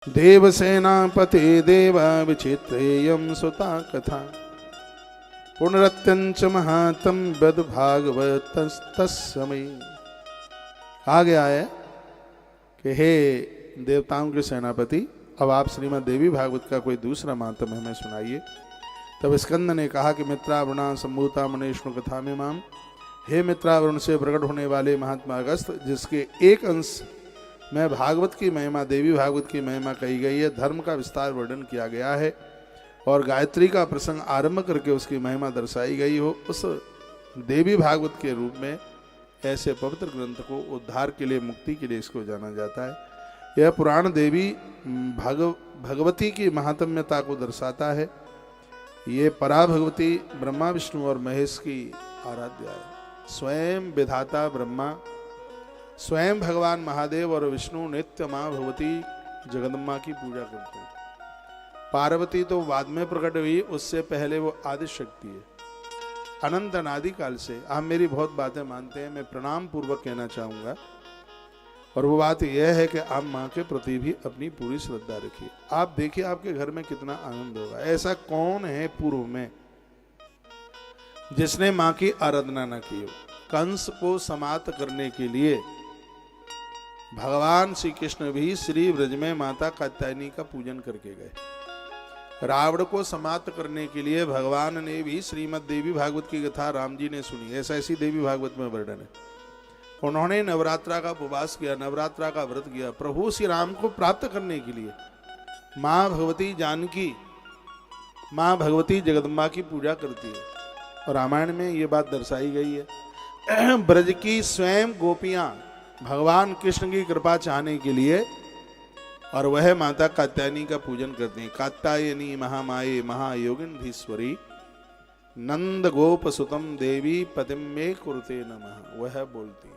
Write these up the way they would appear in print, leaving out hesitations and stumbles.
देवसेनापते देव विचित्रेयं सुता कथा पुनरत्यंच महात्म बद भागवतस्तस्मै। आ गया है कि हे देवताओं के सेनापति, अब आप श्रीमद् देवी भागवत का कोई दूसरा महात्म हमें सुनाइए। तब स्कंद ने कहा कि मित्रावरुणा संभूता मनेष्णु कथा में माम, हे मित्रावरुण से प्रकट होने वाले महात्मा अगस्त, जिसके एक अंश में भागवत की महिमा, देवी भागवत की महिमा कही गई है, धर्म का विस्तार वर्णन किया गया है और गायत्री का प्रसंग आरंभ करके उसकी महिमा दर्शाई गई हो, उस देवी भागवत के रूप में ऐसे पवित्र ग्रंथ को उद्धार के लिए, मुक्ति के लिए इसको जाना जाता है। यह पुराण देवी भगवती की महात्म्यता को दर्शाता है। ये परा भगवती ब्रह्मा विष्णु और महेश की आराध्या है। स्वयं विधाता ब्रह्मा, स्वयं भगवान महादेव और विष्णु नित्य माँ भगवती जगदम्बा की पूजा करते हैं। पार्वती तो बाद में प्रकट हुई, उससे पहले वो आदि शक्ति है, अनंत अनादि काल से। आप मेरी बहुत बातें मानते हैं, मैं प्रणाम पूर्वक कहना चाहूँगा, और वो बात यह है कि आप माँ के प्रति भी अपनी पूरी श्रद्धा रखिए। आप देखिए आपके घर में कितना आनंद होगा। ऐसा कौन है पूर्व में जिसने माँ की आराधना न की हो। कंस को समाप्त करने के लिए भगवान श्री कृष्ण भी श्री ब्रज में माता कात्यायनी का पूजन करके गए। रावण को समाप्त करने के लिए भगवान ने भी श्रीमद् देवी भागवत की कथा राम जी ने सुनी। ऐसा ऐसी देवी भागवत में वर्णन है। उन्होंने नवरात्रा का उपवास किया, नवरात्रा का व्रत किया, प्रभु श्री राम को प्राप्त करने के लिए। माँ भगवती जानकी, माँ भगवती जगदम्बा की पूजा करती है और रामायण में ये बात दर्शाई गई है। ब्रज की स्वयं गोपियां भगवान कृष्ण की कृपा चाहने के लिए और वह माता कात्यायनी का पूजन करती हैं। कात्यायनी महामाये महायोगिनीश्वरी नंद गोप सुतम देवी पतिम में कुरुते नमः। वह बोलती है,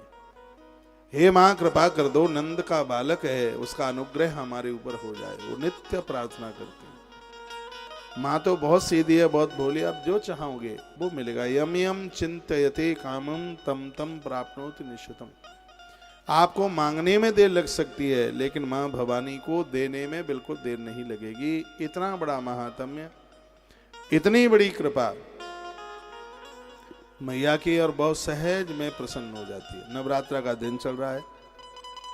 हे माँ कृपा कर दो, नंद का बालक है, उसका अनुग्रह हमारे ऊपर हो जाए। वो नित्य प्रार्थना करती है। माँ तो बहुत सीधी है, बहुत भोली, आप जो चाहोगे वो मिलेगा। यम यम चिंतयते कामम तम तम प्राप्नोति निश्चितम। आपको मांगने में देर लग सकती है, लेकिन माँ भवानी को देने में बिल्कुल देर नहीं लगेगी। इतना बड़ा महात्म्य, इतनी बड़ी कृपा मैया की, और बहुत सहज में प्रसन्न हो जाती है। नवरात्रा का दिन चल रहा है।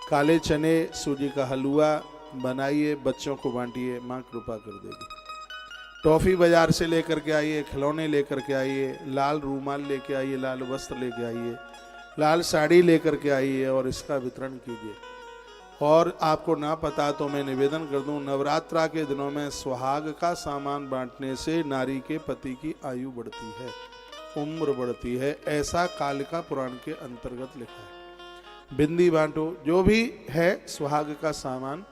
काले चने, सूजी का हलवा बनाइए, बच्चों को बांटिए, माँ कृपा कर देगी। टॉफी बाजार से लेकर के आइए, खिलौने लेकर के आइए, लाल रूमाल लेके आइए, लाल वस्त्र लेके आइए, लाल साड़ी लेकर के आइए और इसका वितरण कीजिए। और आपको ना पता तो मैं निवेदन कर दूं, नवरात्रा के दिनों में सुहाग का सामान बांटने से नारी के पति की आयु बढ़ती है, उम्र बढ़ती है। ऐसा कालिका पुराण के अंतर्गत लिखा है। बिंदी बांटो, जो भी है सुहाग का सामान,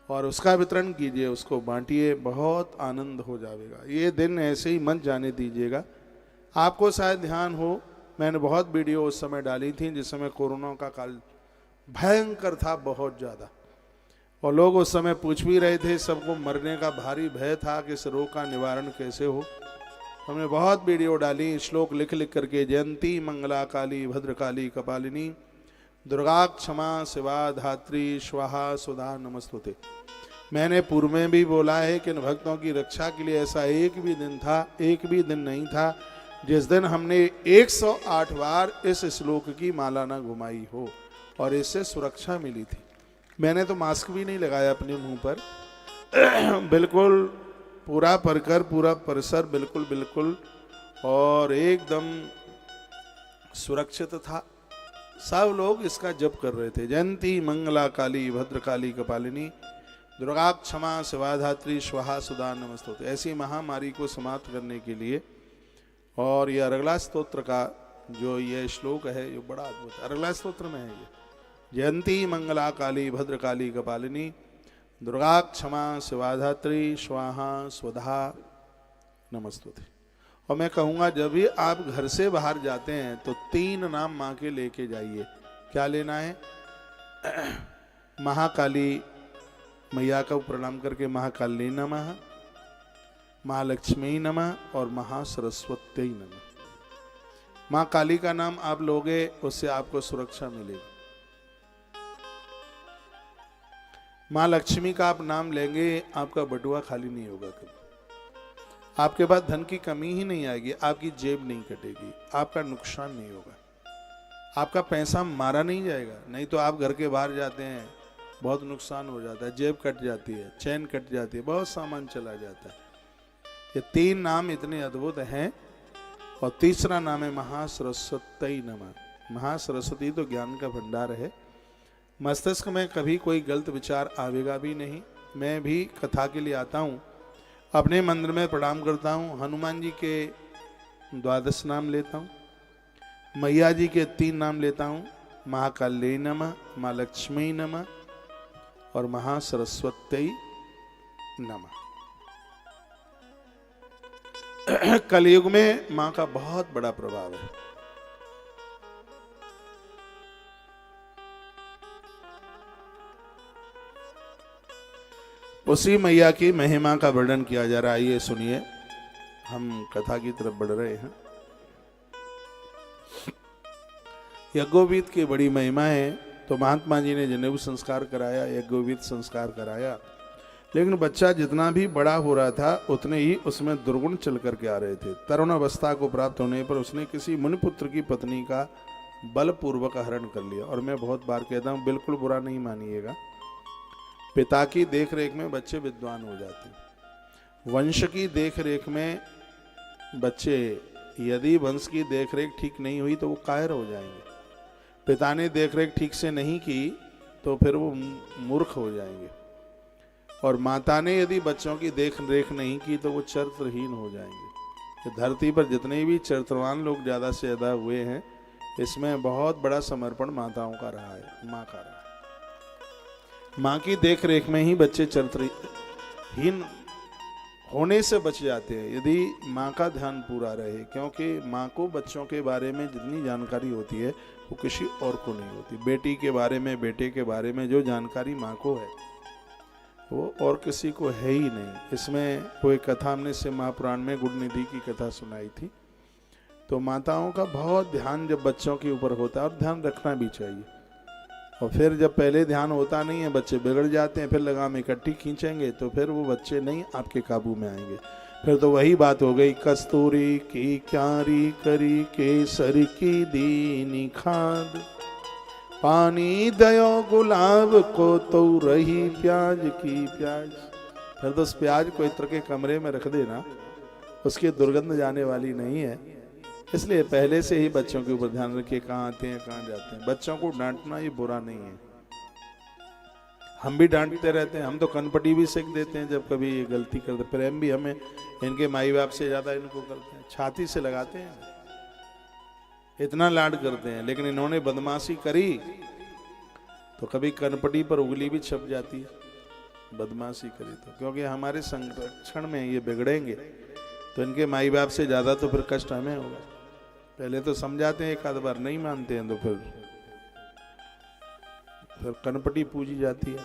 और उसका वितरण कीजिए, उसको बांटिए, बहुत आनंद हो जाएगा। ये दिन ऐसे ही मत जाने दीजिएगा। आपको शायद ध्यान हो, मैंने बहुत वीडियो उस समय डाली थी जिस समय कोरोना का काल भयंकर था, बहुत ज़्यादा, और लोग उस समय पूछ भी रहे थे, सबको मरने का भारी भय था कि इस रोग का निवारण कैसे हो। हमने बहुत वीडियो डाली, श्लोक लिख लिख करके, जयंती मंगला काली भद्रकाली कपालिनी दुर्गा क्षमा शिवा धात्री स्वाहा सुधा नमस्तुते। मैंने पूर्व में भी बोला है कि इन भक्तों की रक्षा के लिए ऐसा एक भी दिन था, एक भी दिन नहीं था जिस दिन हमने 108 बार इस श्लोक की माला ना घुमाई हो और इससे सुरक्षा मिली थी। मैंने तो मास्क भी नहीं लगाया अपने मुंह पर, बिल्कुल पूरा परिकर, पूरा परिसर बिल्कुल बिल्कुल और एकदम सुरक्षित था। सब लोग इसका जप कर रहे थे। जयंती मंगला काली भद्रकाली कपालिनी दुर्गा क्षमा शिवाधात्री स्वाहा सुधा नमस्तुते। ऐसी महामारी को समाप्त करने के लिए, और ये अरगला स्तोत्र का जो ये श्लोक है, ये बड़ा अद्भुत है। अरगला स्तोत्र में है ये, जयंती मंगला काली भद्रकाली कपालिनी दुर्गा क्षमा शिवाधात्री स्वाहा स्वधा नमस्तुते। और मैं कहूँगा, जब भी आप घर से बाहर जाते हैं तो 3 नाम माँ के लेके जाइए। क्या लेना है? महाकाली मैया का प्रणाम करके महाकाली नमः, महालक्ष्मी नमः और महासरस्वती नमः। माँ काली का नाम आप लोगे, उससे आपको सुरक्षा मिलेगी। माँ लक्ष्मी का आप नाम लेंगे, आपका बटुआ खाली नहीं होगा कभी। आपके पास धन की कमी ही नहीं आएगी, आपकी जेब नहीं कटेगी, आपका नुकसान नहीं होगा, आपका पैसा मारा नहीं जाएगा। नहीं तो आप घर के बाहर जाते हैं, बहुत नुकसान हो जाता है, जेब कट जाती है, चैन कट जाती है, बहुत सामान चला जाता है। ये 3 नाम इतने अद्भुत हैं। और तीसरा नाम है महासरस्वती नमः। महासरस्वती तो ज्ञान का भंडार है। मस्तिष्क में कभी कोई गलत विचार आवेगा भी नहीं। मैं भी कथा के लिए आता हूँ, अपने मंदिर में प्रणाम करता हूँ, हनुमान जी के 12 नाम लेता हूँ, मैया जी के 3 नाम लेता हूँ, महाकाली नमः, माँ लक्ष्मी नमः और महासरस्वती नमः। कलयुग में माँ का बहुत बड़ा प्रभाव है। उसी मैया की महिमा का वर्णन किया जा रहा है। ये सुनिए, हम कथा की तरफ बढ़ रहे हैं। यज्ञोपवीत की बड़ी महिमा है। तो महात्मा जी ने जनेऊ संस्कार कराया, यज्ञोपवीत संस्कार कराया, लेकिन बच्चा जितना भी बड़ा हो रहा था उतने ही उसमें दुर्गुण चल करके आ रहे थे। तरुण अवस्था को प्राप्त होने पर उसने किसी मुनिपुत्र की पत्नी का बलपूर्वक हरण कर लिया। और मैं बहुत बार कहता हूँ, बिल्कुल बुरा नहीं मानिएगा, पिता की देख रेख में बच्चे विद्वान हो जाते हैं। वंश की देख रेख में बच्चे, यदि वंश की देख रेख ठीक नहीं हुई तो वो कायर हो जाएंगे। पिता ने देख रेख ठीक से नहीं की तो फिर वो मूर्ख हो जाएंगे। और माता ने यदि बच्चों की देख रेख नहीं की तो वो चरित्रहीन हो जाएंगे। धरती पर जितने भी चरित्रवान लोग ज़्यादा से ज़्यादा हुए हैं, इसमें बहुत बड़ा समर्पण माताओं का रहा है, माँ का रहा है। माँ की देख रेख में ही बच्चे चरित्रहीन होने से बच जाते हैं, यदि माँ का ध्यान पूरा रहे। क्योंकि माँ को बच्चों के बारे में जितनी जानकारी होती है वो किसी और को नहीं होती। बेटी के बारे में, बेटे के बारे में जो जानकारी माँ को है वो और किसी को है ही नहीं। इसमें कोई कथा हमने से महापुराण में गुड़ निधि की कथा सुनाई थी। तो माताओं का बहुत ध्यान जब बच्चों के ऊपर होता है, और ध्यान रखना भी चाहिए। और फिर जब पहले ध्यान होता नहीं है, बच्चे बिगड़ जाते हैं, फिर लगाम इकट्ठी खींचेंगे तो फिर वो बच्चे नहीं आपके काबू में आएंगे। फिर तो वही बात हो गई, कस्तूरी की क्यारी करी केसर की दीनी खाद, पानी दयो गुलाब को तो रही प्याज की प्याज। फिर तो उस प्याज को इत्र के कमरे में रख देना, उसकी दुर्गंध जाने वाली नहीं है। इसलिए पहले से ही बच्चों के ऊपर ध्यान रखिए, कहाँ आते हैं कहाँ जाते हैं। बच्चों को डांटना ये बुरा नहीं है, हम भी डांटते रहते हैं, हम तो कनपटी भी सीख देते हैं जब कभी ये गलती करते। प्रेम भी हमें इनके माई बाप से ज्यादा इनको करते हैं, छाती से लगाते हैं, इतना लाड करते हैं। लेकिन इन्होंने बदमाशी करी तो कभी कनपटी पर उंगली भी छप जाती है, बदमाशी करी तो। क्योंकि हमारे संरक्षण में ये बिगड़ेंगे तो इनके माई बाप से ज्यादा तो फिर कष्ट हमें होगा। पहले तो समझाते हैं, एक आध बार नहीं मानते हैं तो फिर कनपटी पूजी जाती है।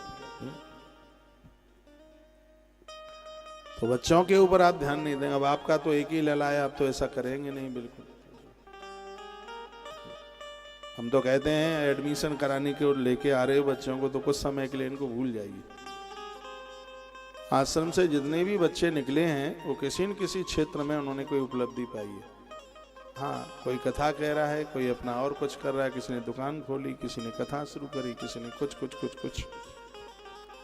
तो बच्चों के ऊपर आप ध्यान नहीं देंगे। अब आपका तो एक ही लला है, आप तो ऐसा करेंगे नहीं बिल्कुल। हम तो कहते हैं एडमिशन कराने के लेके आ रहे हो बच्चों को, तो कुछ समय के लिए इनको भूल जाइए। आश्रम से जितने भी बच्चे निकले हैं वो किसी न किसी क्षेत्र में उन्होंने कोई उपलब्धि पाई है। हाँ, कोई कथा कह रहा है, कोई अपना और कुछ कर रहा है, किसी ने दुकान खोली, किसी ने कथा शुरू करी, किसी ने कुछ कुछ कुछ कुछ,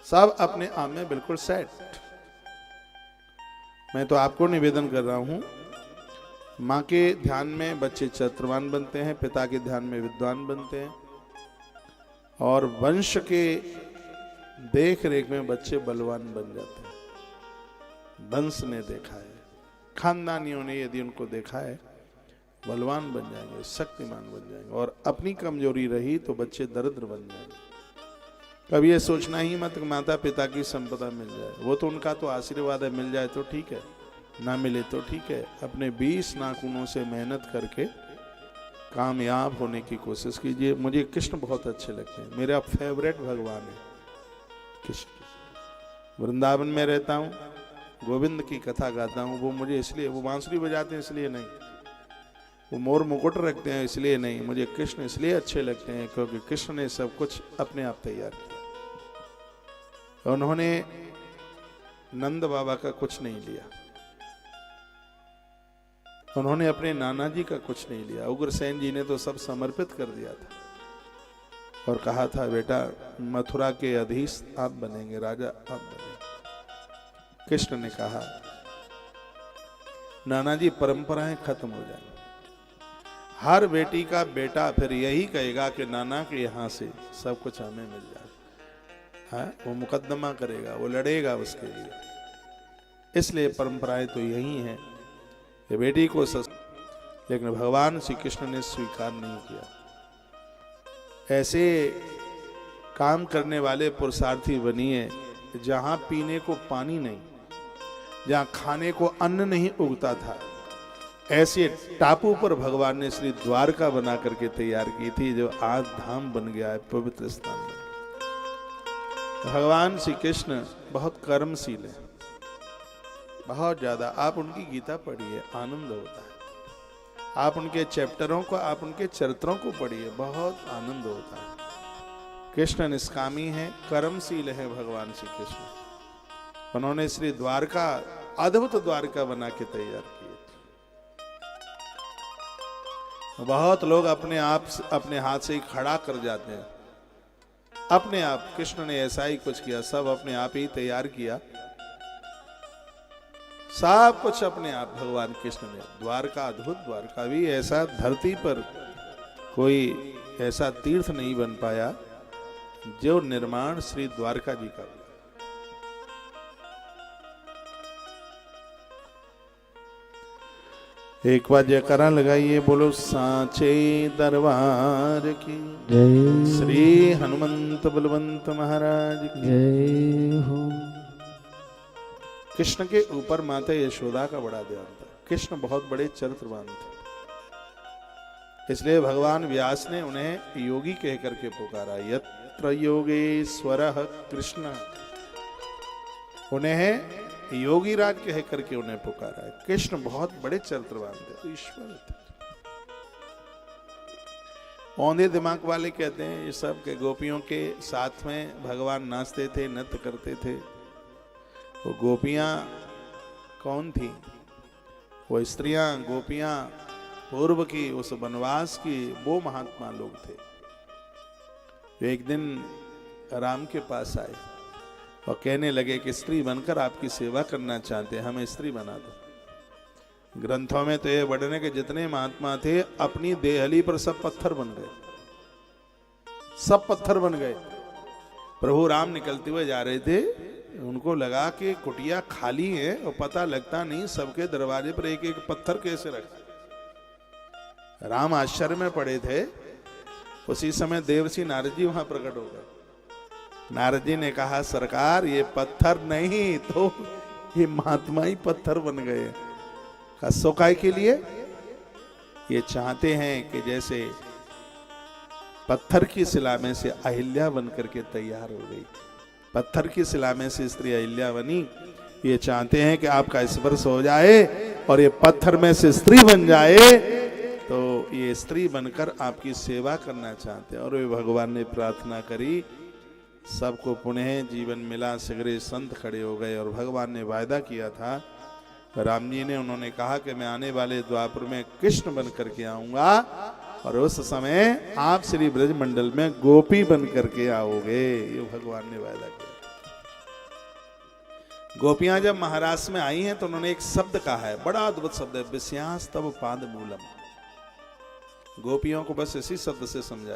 सब अपने आप में बिल्कुल सेट। मैं तो आपको निवेदन कर रहा हूं, माँ के ध्यान में बच्चे चरित्रवान बनते हैं, पिता के ध्यान में विद्वान बनते हैं, और वंश के देख रेख में बच्चे बलवान बन जाते हैं। वंश ने देखा है, खानदानियों ने यदि उनको देखा है, बलवान बन जाएंगे, शक्तिमान बन जाएंगे। और अपनी कमजोरी रही तो बच्चे दरिद्र बन जाएंगे। कभी ये सोचना ही मत माता पिता की संपदा मिल जाए, वो तो उनका तो आशीर्वाद है, मिल जाए तो ठीक है, ना मिले तो ठीक है। अपने 20 नाखूनों से मेहनत करके कामयाब होने की कोशिश कीजिए। मुझे कृष्ण बहुत अच्छे लगते हैं, मेरा फेवरेट भगवान है कृष्ण। वृंदावन में रहता हूँ, गोविंद की कथा गाता हूँ। वो मुझे इसलिए, वो बांसुरी बजाते हैं इसलिए नहीं, वो मोर मुकुट रखते हैं इसलिए नहीं, मुझे कृष्ण इसलिए अच्छे लगते हैं क्योंकि कृष्ण ने सब कुछ अपने आप तैयार किया। उन्होंने नंद बाबा का कुछ नहीं लिया, उन्होंने अपने नाना जी का कुछ नहीं लिया। उग्रसेन जी ने तो सब समर्पित कर दिया था और कहा था बेटा मथुरा के अधीश आप बनेंगे, राजा आप बनेंगे। कृष्ण ने कहा नाना जी परंपराएं खत्म हो जाएंगी, हर बेटी का बेटा फिर यही कहेगा कि नाना के यहाँ से सब कुछ हमें मिल जाए। हाँ, वो मुकदमा करेगा, वो लड़ेगा उसके लिए। इसलिए परंपराएं तो यही हैं कि बेटी को लेकिन भगवान श्री कृष्ण ने स्वीकार नहीं किया। ऐसे काम करने वाले पुरुषार्थी बनिए जहां पीने को पानी नहीं, जहां खाने को अन्न नहीं उगता था, ऐसे टापू पर भगवान ने श्री द्वारका बना करके तैयार की थी, जो आज धाम बन गया है, पवित्र स्थान बन गया। भगवान श्री कृष्ण बहुत कर्मशील है, बहुत ज्यादा। आप उनकी गीता पढ़िए, आनंद होता है। आप उनके चैप्टरों को, आप उनके चरित्रों को पढ़िए, बहुत आनंद होता है। कृष्ण निष्कामी है, कर्मशील है भगवान श्री कृष्ण। उन्होंने श्री द्वारका, अद्भुत द्वारका बना के तैयार की। बहुत लोग अपने आप अपने हाथ से ही खड़ा कर जाते हैं, अपने आप। कृष्ण ने ऐसा ही कुछ किया, सब अपने आप ही तैयार किया, सब कुछ अपने आप भगवान कृष्ण ने। द्वारका, अद्भुत द्वारका भी ऐसा धरती पर कोई ऐसा तीर्थ नहीं बन पाया जो निर्माण श्री द्वारका जी का। एक बार जयकारा लगाइए, बोलो सांचे दरबार की जय, श्री हनुमंत बलवंत महाराज की जय हो। कृष्ण के ऊपर माता यशोदा का बड़ा ध्यान था। कृष्ण बहुत बड़े चरित्रवान थे, इसलिए भगवान व्यास ने उन्हें योगी कह करके पुकारा। यत्र योगेश्वरः कृष्ण, उन्हें योगी राज कह करके उन्हें पुकारा है। कृष्ण बहुत बड़े चरित्रवान थे, ईश्वर थे। औंधे दिमाग वाले कहते हैं ये सब के गोपियों के साथ में भगवान नाचते थे, नृत्य करते थे। वो गोपियां कौन थी? वो स्त्रियां, गोपियां पूर्व की, उस वनवास की, वो महात्मा लोग थे। जो एक दिन राम के पास आए और कहने लगे कि स्त्री बनकर आपकी सेवा करना चाहते हैं, हमें स्त्री बना दो। ग्रंथों में तो ये वर्णन के जितने महात्मा थे अपनी देहली पर सब पत्थर बन गए, सब पत्थर बन गए। प्रभु राम निकलते हुए जा रहे थे, उनको लगा कि कुटिया खाली है और पता लगता नहीं सबके दरवाजे पर एक एक पत्थर कैसे रखा। राम आश्चर्य में पड़े थे। उसी समय देवर्षि नारद जी वहां प्रकट हो गए। नारद जी ने कहा सरकार ये पत्थर नहीं तो ये महात्मा ही पत्थर बन गए। कसो काय के लिए? ये चाहते हैं कि जैसे पत्थर की शिला में से अहिल्या बन करके तैयार हो गई, पत्थर की शिला में से स्त्री अहिल्या बनी, ये चाहते हैं कि आपका स्पर्श हो जाए और ये पत्थर में से स्त्री बन जाए, तो ये स्त्री बनकर आपकी सेवा करना चाहते हैं। और वे भगवान ने प्रार्थना करी, सबको पुनः जीवन मिला, सगरे संत खड़े हो गए। और भगवान ने वायदा किया था, राम जी ने, उन्होंने कहा कि मैं आने वाले द्वापर में कृष्ण बन करके आऊंगा और उस समय आप श्री ब्रज मंडल में गोपी बन करके आओगे। ये भगवान ने वायदा किया। गोपियां जब महाराष्ट्र में आई हैं तो उन्होंने एक शब्द कहा है, बड़ा अद्भुत शब्द है, विषयांस तब पाद मूलम। गोपियों को बस इसी शब्द से समझ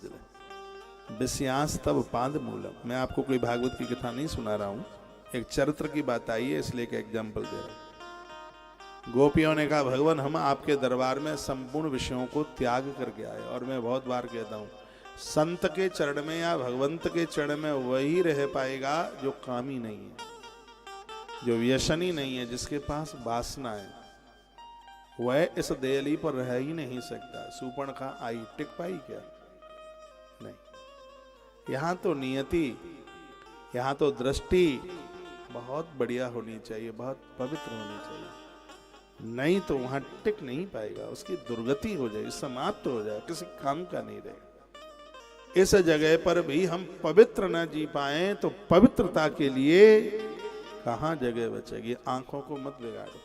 ले, विषयांस तब पाद मूलम। मैं आपको कोई भागवत की कथा नहीं सुना रहा हूं, एक चरित्र की बात आई है इसलिए एक एग्जाम्पल दे रहा हूं। गोपियों ने कहा भगवान हम आपके दरबार में संपूर्ण विषयों को त्याग करके आए। और मैं बहुत बार कहता हूं, संत के चरण में या भगवंत के चरण में वही रह पाएगा जो कामी नहीं है, जो व्यसनी नहीं है, जिसके पास वासना है। वह इस देहली पर रह ही नहीं सकता। सूर्पणखा आई, टिक पाई क्या? नहीं। यहां तो नियति, यहां तो दृष्टि बहुत बढ़िया होनी चाहिए, बहुत पवित्र होनी चाहिए, नहीं तो वहां टिक नहीं पाएगा। उसकी दुर्गति हो जाएगी, समाप्त हो जाएगा, किसी काम का नहीं रहेगा। इस जगह पर भी हम पवित्र न जी पाए तो पवित्रता के लिए कहाँ जगह बचेगी। आंखों को मत बिगाड़ो,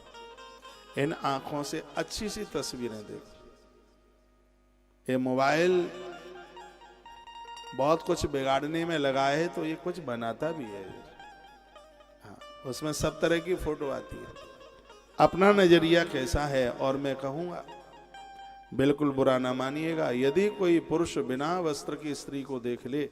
इन आंखों से अच्छी सी तस्वीरें देखो। ये मोबाइल बहुत कुछ बिगाड़ने में लगा है तो ये कुछ बनाता भी है। हाँ, उसमें सब तरह की फोटो आती है। अपना नजरिया कैसा है, और मैं कहूंगा बिल्कुल बुरा ना मानिएगा, यदि कोई पुरुष बिना वस्त्र की स्त्री को देख ले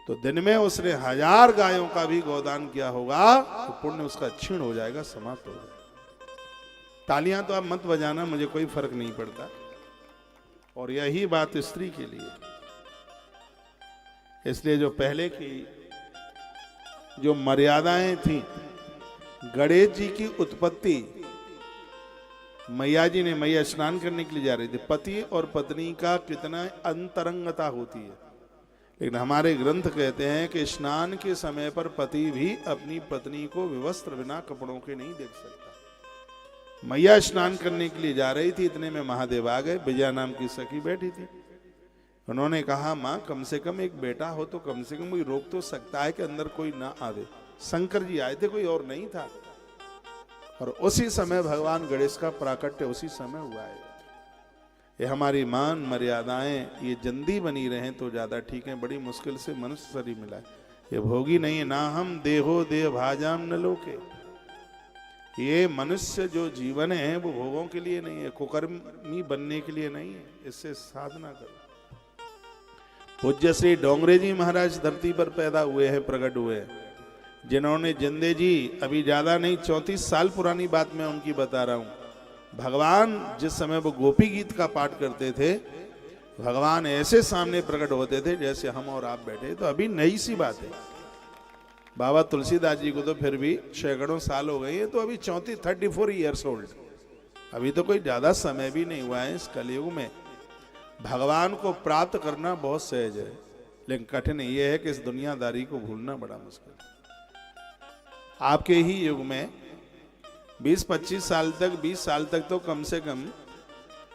तो दिन में उसने 1000 गायों का भी गोदान किया होगा तो पुण्य उसका क्षीण हो जाएगा, समाप्त हो जाएगा। तालियां तो आप मत बजाना, मुझे कोई फर्क नहीं पड़ता। और यही बात स्त्री के लिए, इसलिए जो पहले की जो मर्यादाएं थी, गणेश जी की उत्पत्ति, मैया जी ने, मैया स्नान करने के लिए जा रही थी, पति और पत्नी का कितना अंतरंगता होती है, लेकिन हमारे ग्रंथ कहते हैं कि स्नान के समय पर पति भी अपनी पत्नी को विवस्त्र बिना कपड़ों के नहीं देख सकता। मैया स्नान करने के लिए जा रही थी, इतने में महादेव आ गए। विजया नाम की सखी बैठी थी, उन्होंने कहा माँ कम से कम एक बेटा हो तो कम से कम कोई रोक तो सकता है कि अंदर कोई ना आवे। शंकर जी आए थे, कोई और नहीं था। और उसी समय भगवान गणेश का प्राकट्य उसी समय हुआ है। ये हमारी मान मर्यादाएं ये जंदी बनी रहें तो ज्यादा ठीक है। बड़ी मुश्किल से मनुष्य शरीर मिला है, ये भोगी नहीं है। ना हम देहो देह भाजाम न लोके, ये मनुष्य जो जीवन है वो भोगों के लिए नहीं है, कुकर्मी बनने के लिए नहीं है। इससे साधना करो। पूज्य श्री डोंगरे जी महाराज धरती पर पैदा हुए हैं, प्रकट हुए हैं, जिन्होंने जिंदे जी अभी ज्यादा नहीं 34 साल पुरानी बात मैं उनकी बता रहा हूं। भगवान जिस समय वो गोपी गीत का पाठ करते थे, भगवान ऐसे सामने प्रकट होते थे जैसे हम और आप बैठे। तो अभी नई सी बात है। बाबा तुलसीदास जी को तो फिर भी सैकड़ों साल हो गए हैं, तो अभी 34 ईयर्स ओल्ड, अभी तो कोई ज्यादा समय भी नहीं हुआ है। इस कलयुग में भगवान को प्राप्त करना बहुत सहज है, लेकिन कठिन ये है कि इस दुनियादारी को भूलना बड़ा मुश्किल है। आपके ही युग में 20-25 साल तक, 20 साल तक तो कम से कम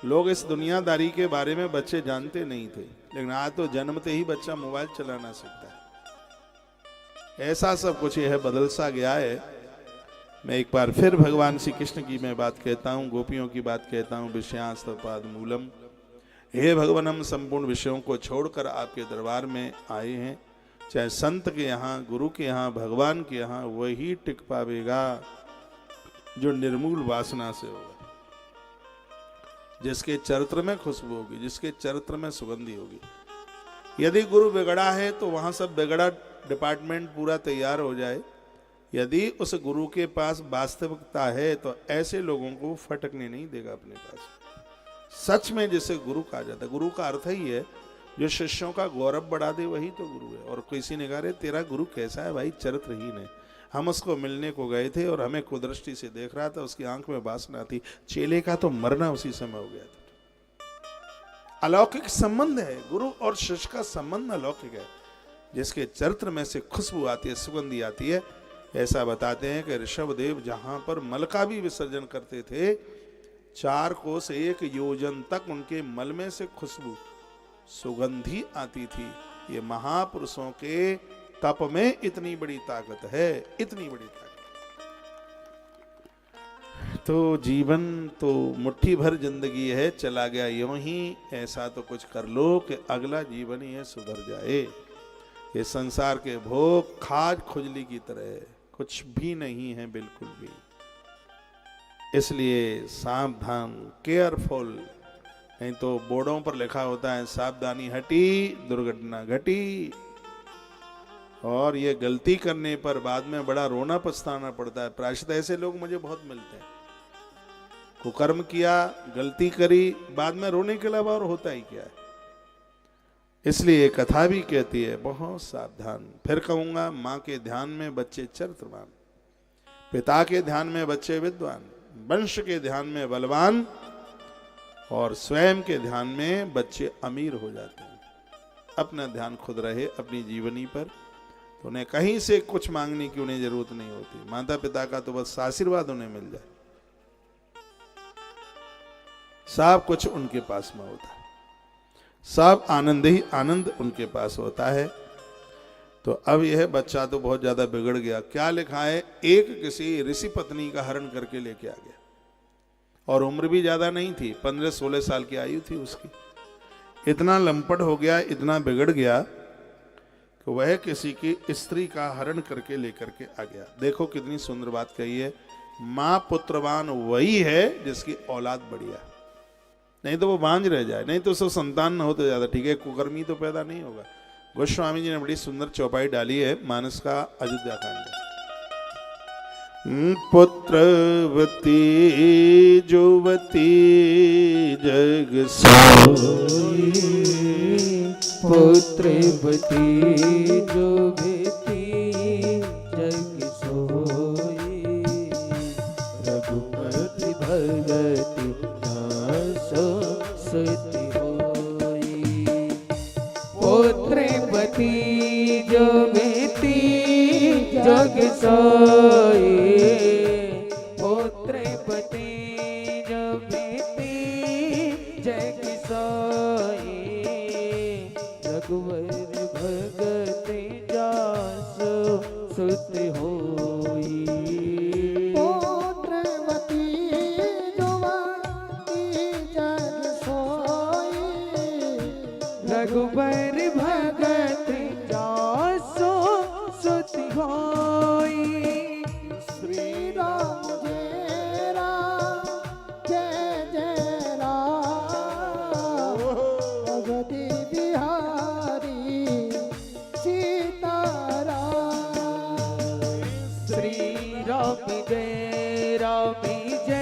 लोग इस दुनियादारी के बारे में बच्चे जानते नहीं थे, लेकिन आज तो जन्मते ही बच्चा मोबाइल चलाना सीखता है। ऐसा सब कुछ यह बदल सा गया है। मैं एक बार फिर भगवान श्री कृष्ण की मैं बात कहता हूँ, गोपियों की बात कहता हूँ। विषयांस्तपाद मूलम, हे भगवान हम संपूर्ण विषयों को छोड़कर आपके दरबार में आए हैं। चाहे संत के यहाँ, गुरु के यहाँ, भगवान के यहाँ, वही टिक पावेगा जो निर्मूल वासना से होगा, जिसके चरित्र में खुशबू होगी, जिसके चरित्र में सुगंधी होगी। यदि गुरु बिगड़ा है तो वहां सब बिगड़ा डिपार्टमेंट पूरा तैयार हो जाए। यदि उस गुरु के पास वास्तविकता है तो ऐसे लोगों को फटकने नहीं देगा अपने पास। सच में जिसे गुरु कहा जाता है, गुरु का अर्थ ही है जो शिष्यों का गौरव बढ़ा दे, वही तो गुरु है। और किसी ने कहा रे तेरा गुरु कैसा है भाई, चरित्रहीन है। हम उसको मिलने को गए थे और हमें कुदृष्टि से देख रहा था, उसकी आंख में वासना थी। चेले का तो मरना उसी समय हो गया था। अलौकिक संबंध है, गुरु और शिष्य का संबंध अलौकिक है। जिसके चरित्र में से खुशबू आती है, सुगंधी आती है। ऐसा बताते हैं कि ऋषभ देव जहां पर मल का भी विसर्जन करते थे, 4 कोस 1 योजन तक उनके मल में से खुशबू सुगंधी आती थी। ये महापुरुषों के तप में इतनी बड़ी ताकत है, इतनी बड़ी ताकत। तो जीवन तो मुट्ठी भर जिंदगी है, चला गया यूं ही। ऐसा तो कुछ कर लो कि अगला जीवन ही है सुधर जाए। ये संसार के भोग खाज खुजली की तरह है, कुछ भी नहीं है, बिल्कुल भी। इसलिए सावधान, केयरफुल। नहीं तो बोर्डों पर लिखा होता है सावधानी हटी दुर्घटना घटी। और ये गलती करने पर बाद में बड़ा रोना पछताना पड़ता है। प्रायश्चित ऐसे लोग मुझे बहुत मिलते हैं। कुकर्म किया, गलती करी, बाद में रोने के अलावा और होता ही क्या है। इसलिए कथा भी कहती है बहुत सावधान। फिर कहूंगा, माँ के ध्यान में बच्चे चरित्रवान, पिता के ध्यान में बच्चे विद्वान, वंश के ध्यान में बलवान, और स्वयं के ध्यान में बच्चे अमीर हो जाते हैं। अपना ध्यान खुद रहे अपनी जीवनी पर, तो उन्हें कहीं से कुछ मांगने की उन्हें जरूरत नहीं होती। माता पिता का तो बस आशीर्वाद उन्हें मिल जाए, सब कुछ उनके पास में होता है। सब आनंद ही आनंद उनके पास होता है। तो अब यह बच्चा तो बहुत ज्यादा बिगड़ गया। क्या लिखा है, एक किसी ऋषि पत्नी का हरण करके लेके आ गया, और उम्र भी ज्यादा नहीं थी, 15-16 साल की आयु थी उसकी। इतना लंपट हो गया, इतना बिगड़ गया कि वह किसी की स्त्री का हरण करके लेकर के आ गया। देखो कितनी सुंदर बात कही है, माँ पुत्रवान वही है जिसकी औलाद बढ़िया, नहीं तो वो बांझ रह जाए, नहीं तो उसको संतान न हो तो ज्यादा ठीक है, कुकर्मी तो पैदा नहीं होगा। गोस्वामी जी ने बड़ी सुंदर चौपाई डाली है मानस का अयोध्या कांड। पुत्रवती जुवती जग सोई, पुत्रवती जुवती जग सोई, रघुपति भगति नासो सती होई। पुत्रवती जुवती जग सोई, पुत्रवती जुवती जग सोई, रघुवर भगति जासु सुत होई। पुत्रवती जुवती जग सोई, रघुवर भगति जासु सुत होई। श्री राम जय राम जय जय राम, अवधि बिहारी सीताराम। श्री राम जय राम जय